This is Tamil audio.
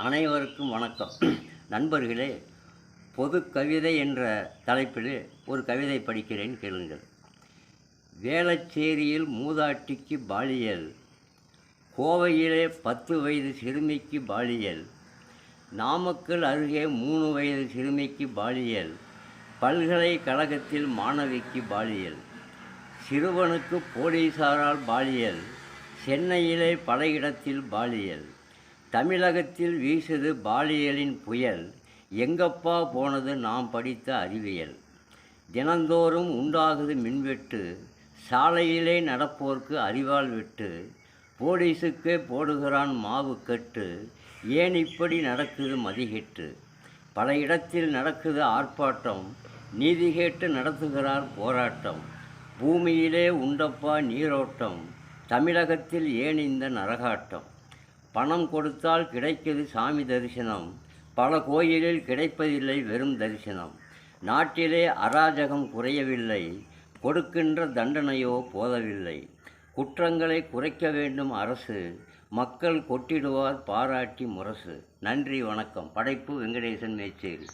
அனைவருக்கும் வணக்கம். நண்பர்களே, பொது கவிதை என்ற தலைப்பில் ஒரு கவிதை படிக்கிறேன், கேளுங்கள். வேளச்சேரியில் மூதாட்டிக்கு பாலியல், கோவையிலே 10 வயது சிறுமிக்கு பாலியல், நாமக்கல் அருகே 3 வயது சிறுமிக்கு பாலியல், பல்கலைக்கழகத்தில் மாணவிக்கு பாலியல், சிறுவனுக்கு போலீசாரால் பாலியல், சென்னையிலே பல இடத்தில் பாலியல், தமிழகத்தில் வீசுது பாலியலின் புயல், எங்கப்பா போனது நாம் படித்த அறிவியல், தினந்தோறும் உண்டாகுது மின்வெட்டு, சாலையிலே நடப்போர்க்கு அறிவால் வெட்டு, போலீஸுக்கே போடுகிறான் மாவு கட்டு, ஏன் இப்படி நடக்குது மதிகெட்டு, பல இடத்தில் நடக்குது ஆர்ப்பாட்டம், நீதி கேட்டு நடத்துகிறார் போராட்டம், பூமியிலே உண்டப்பா நீரோட்டம், தமிழகத்தில் ஏன் இந்த நரகாட்டம், பணம் கொடுத்தால் கிடைக்கிறது சாமி தரிசனம், பல கோயிலில் கிடைப்பதில்லை வெறும் தரிசனம், நாட்டிலே அராஜகம் குறையவில்லை, கொடுக்கின்ற தண்டனையோ போதவில்லை, குற்றங்களை குறைக்க வேண்டும் அரசு, மக்கள் கொட்டிடுவார் பாராட்டி முரசு. நன்றி, வணக்கம். படைப்பு வெங்கடேசன், மேச்சேரி.